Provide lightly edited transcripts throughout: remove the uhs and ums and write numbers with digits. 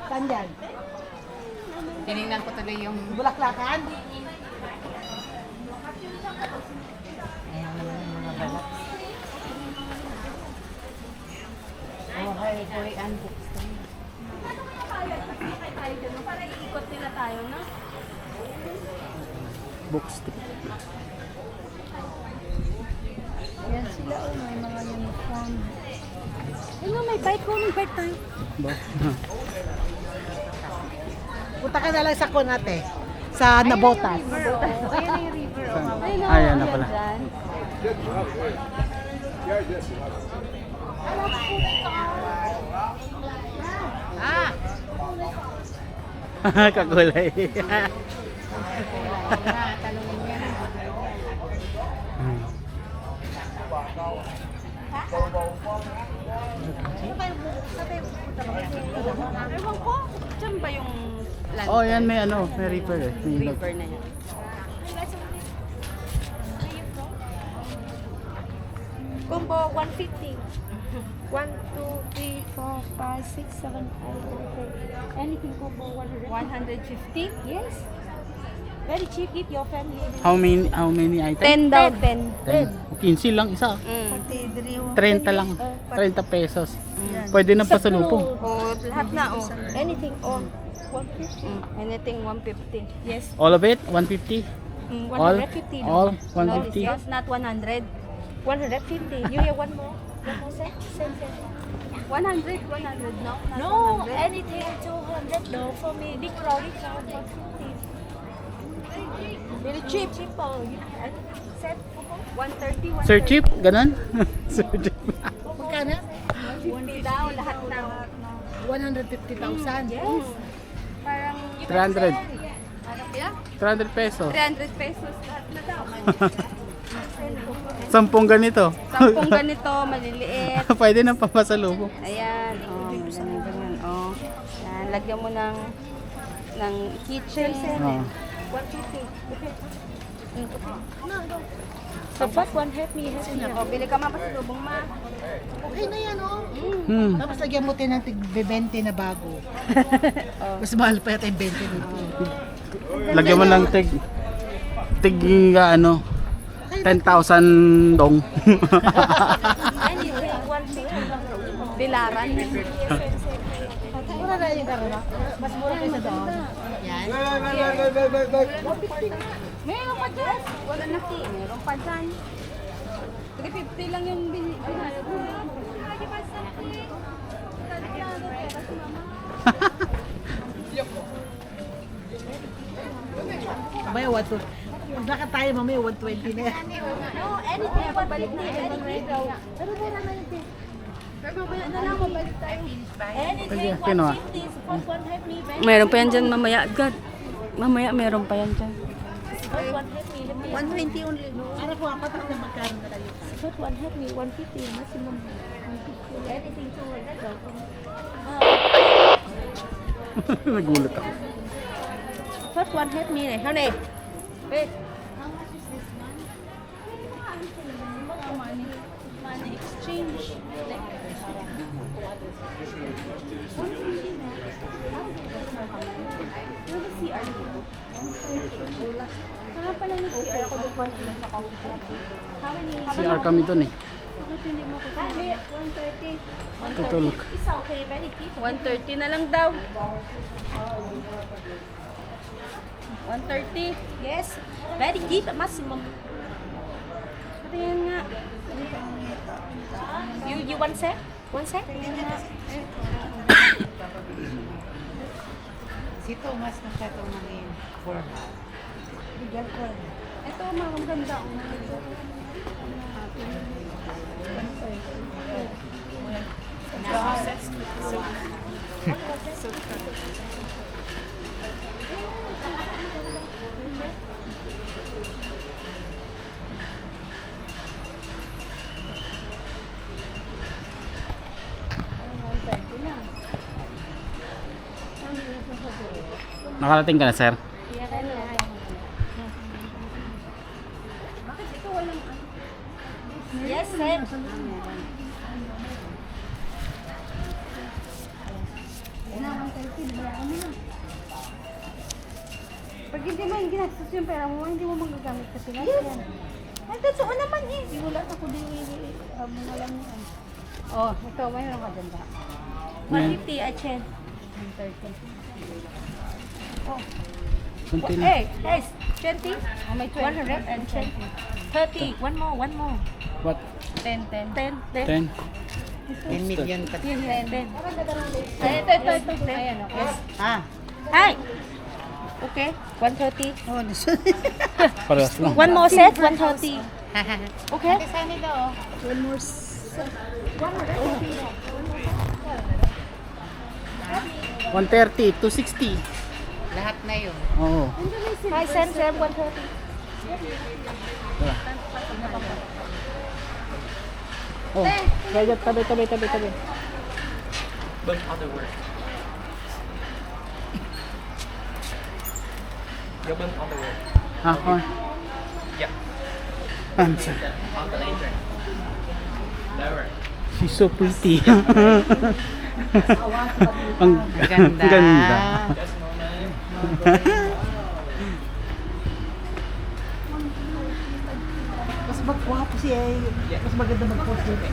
Saan yan? Tinignan ko tuloy yung... Bulaklakan? Ayan naman yung mga balat. Okay, Korean books. Para iikot nila tayo, no? Bookstick. Ayan sila, oh, may mga uniform. Ayun, may bike ko, may bike tayo. Ba? Punta ka na lang sa Kunate. Sa Nabotas. Ayun yung river, oh. Ayun, oh, Ayan na pala. dyan. Ah! Kakulay. Ewan ko, dyan ba yung land? Oh, yan may ano, may river eh. May ilog. River na yan. Combo 150. 1, 2, 3, 4, 5, 6, 7, 8, 9, 10. Anything combo 150? Yes. Very cheap if your family. How many items? 10 daw, 10. 10. 15 lang isa. 30 lang. 30 pesos. Pwede na pasalubong. Oh, lahat na, oh. Anything, oh. 150. Anything 150. Yes. All of it? 150? 150. All? No, 150? yes, not 100. 150. You hear one more? One more set? Same. 100, 100, no? No, Not 100. anything 200 no for me. Big lorry car 150. Very cheap. Cheaper. Set 130, 130. Sir Chip? Ganon? Sir Chip. Magkano? 150 daw, lahat daw. 150,000. Yes. Parang 300. ano kaya? 300 pesos. 300 pesos lahat na daw. 10 ganito. 10 ganito, maliliit. Pwede na papasalubong. Ayan, oh, ganyan. Oh. Yan, lagyan mo ng kitchen. Oh. 150. So what one help me help me. Oh, bili ka mapasalubong ma. Okay na yan, oh. Tapos lagyan mo din ng tig-20 na bago. Mas mahal pa yata yung 20 dito. Lagyan mo ng tig ano, 10,000 dong. Anything 150. Dilaran. Mura na yung karana. Mas mura kaysa doon. Yan. Meron pa dyan. Wala na ki. Meron pa dyan. 350 lang yung binayad mo. Mamaya 120. Lakad tayo mamaya 120 na yan. No, anything Balik na yung Pero mura na yun. Pero mamaya na lang mabalik tayo. Anything Sige, kinuha. 150. Suppose one help me. Meron pa yan dyan mamaya. God. Mamaya meron pa yan dyan. Suppose one help me. 120 only. No? Ano po, apat na magkano na kayo? Suppose one help me. 150 maximum. 150. Anything 200 though. Nagulat ako. First one help me này. How này? Hey. Money exchange. CR kami dun eh. 130. Tutulog. It's okay. Very cheap. 130 na lang daw. 130. Yes. Very cheap. Maximum. Ayan nga. You one set? One set? Si Thomas na siya itong mga formal. Ito, maganda. Nakarating ka na, sir? Yes, sir. Pag hindi mo yung ginastos yung pera mo, hindi mo magagamit kasi lahat yan. Ay, totoo naman eh. Di wala ako din mga alam yan. Oh, ito, mayroon ka dyan ba? 150, Achen. 130. Oh. Continue. Hey, hey, 20? Oh, may 100 and 20. 30. One more. What? 10. 10? 10 million ka. 10. Ito. Ayan, okay. Ah, Hi! Okay, 130. Oh, this Parehas lang. One more set, 130. Okay? sana daw. one more set. 130, 260. Lahat na yun. Oo. 5 cents, 130. Oh, kaya tabi. But other word. Yoban other word. Ako. Yeah. Answer. On the later. Lower. She's so pretty. Ang Ganda. ganda. Just moment. Mas magwapo siya. Mas maganda mag-post dito.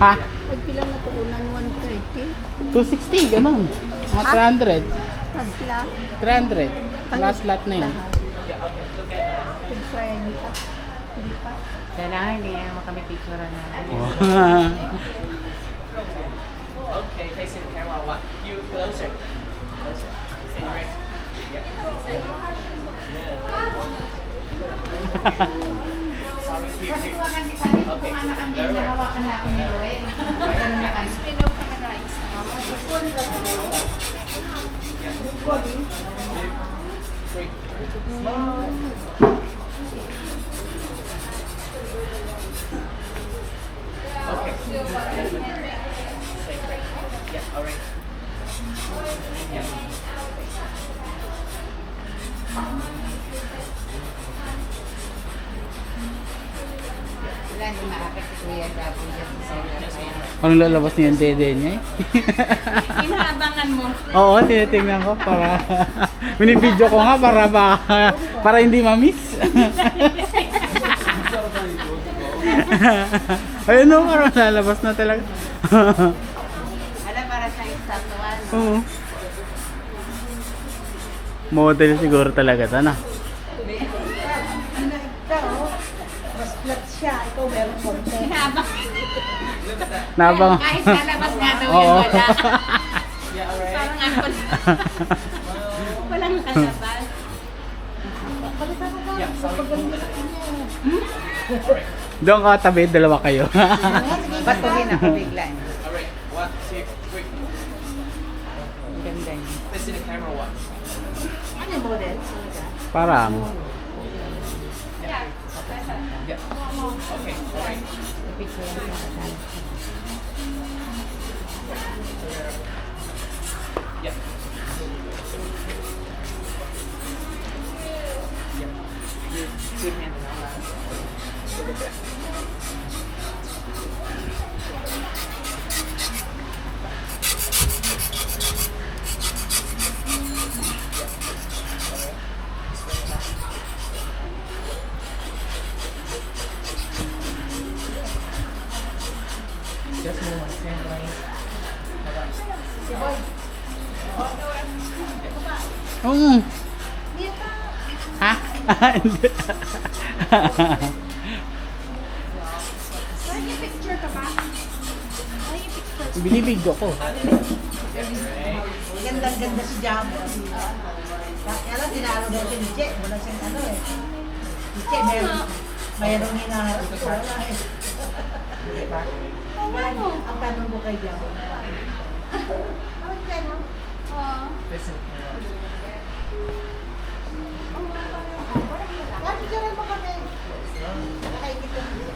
Ha? Pagpila na to unan 130. 260, ganun. Mga 300. Pagpila. 300. Last lot na yun. Pagpila nito. Hindi pa. Kailangan hindi na makamit picture na. Okay, facing the camera. What? You closer. Closer. And right. Yeah. Okay. Yeah, all right. Yeah. Wala, hindi maakit si Kuya Gabi dyan sa seller. Anong lalabas niya yung dede niya eh? Inaabangan mo. Oo, tinitingnan ko para binibidyo ko nga para hindi ma-miss. Ayun o, parang lalabas na talaga. Alam, para sa estatuan. Oo. Model siguro talaga ito, no? Ikaw, mas flat siya. Ikaw meron konti. Nabang. Kahit nalabas nga daw Oo. yun, wala. Yeah, all right. Parang ako lang. Walang lalabas. Yeah, sorry. Doon ka tabi, dalawa kayo. Batugin ako bigla. All right. 1, 2, 3. Ang ganda niya. Facing the camera. What? Ano yung model? Parang. Yeah. Okay. All right. Picture lang sa kasal. Yeah. Yeah. Your two hands. Just move on. Same line. Ha? Hindi. Binibidyo ko. Ganda si Jamo. Kaya lang, tinalo daw si Che. Wala siyang ano eh. Si Che, mayroong hinaharap ko. Wala eh. Ang tanong ko kay Jamo. Listen. Bakit ka rin mo kami? Nakaikita mo.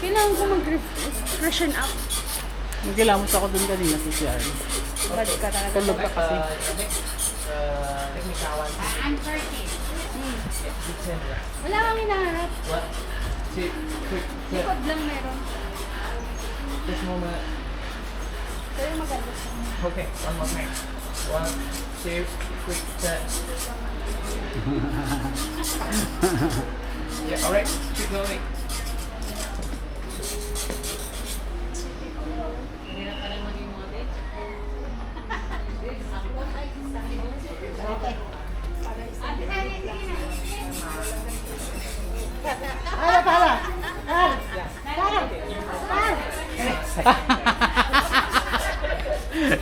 Kailangan ko mag-freshen up. Nagkilamot ako dun kanina si CR. Balik ka talaga. Tulog ka kasi. Technical. Wala kang hinahanap. What? Two, quick, quick. Likod lang meron. This moment. Pero maganda siya. Okay, one more time. 1, 2, quick turn. Yeah, alright, keep going. Para.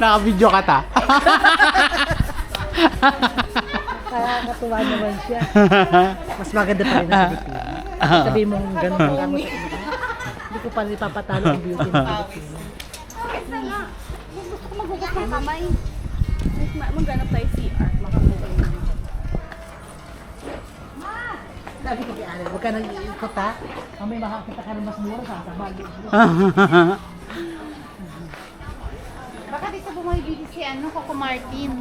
Naka-video ka ta. Nakakatuwa naman siya. Mas maganda pa rin ang Pilipinas. Sabihin mo gano'n ang gamot sa Pilipinas. Hindi ko pa rin ipapatalo ang beauty ng Pilipinas. Isa nga. Gusto ko magugas ng kamay. Maghanap tayo CR. Makamuhay. Sabi ko kay Allen, huwag ka nag-iikot ha. Mamay makakita ka ng mas mura sa sabag. Baka di sa bumibili si Coco Martin.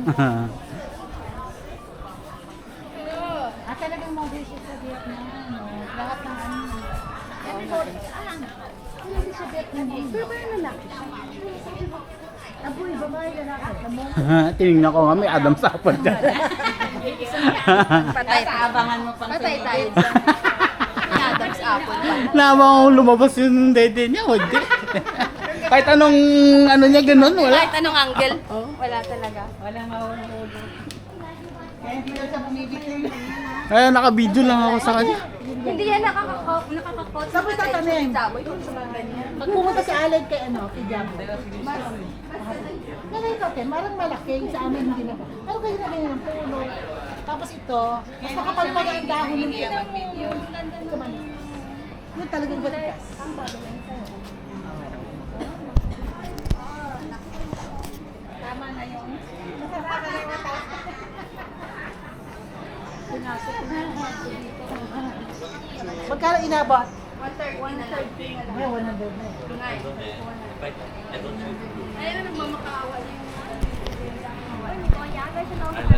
Talagang model siya sa Vietnam. Lahat ng Hindi siya Vietnam. Pero ba yung lalaki siya? Apoy, babae ka na ako. Tinignan ko nga, may Adam Sapper dyan. Patay. Abangan mo pang Patay tayo. Adam's apple pa. Naman kung lumabas yung dede niya, hindi. Kahit anong ano niya ganun, wala. Kahit anong angle. Wala talaga. Walang mahulog. Kaya hindi daw siya bumibili. Kaya naka-video lang ako sa kanya. Hindi yan nakakakot. Sabi sa tanim. Saboy kung sa mga ganyan. Pag pumunta si Allen kay kay Jabo. Ganito ate, marang malaki sa amin hindi na. Pero kayo na ganyan ang puno. Tapos ito, mas makapal pa ang dahon ng ito. Ito man. Yun talagang batikas. Tama na yun. Magkano inabot? 130 na lang. May 100 na eh. Ayun, nagmamakaawa yung... Ay,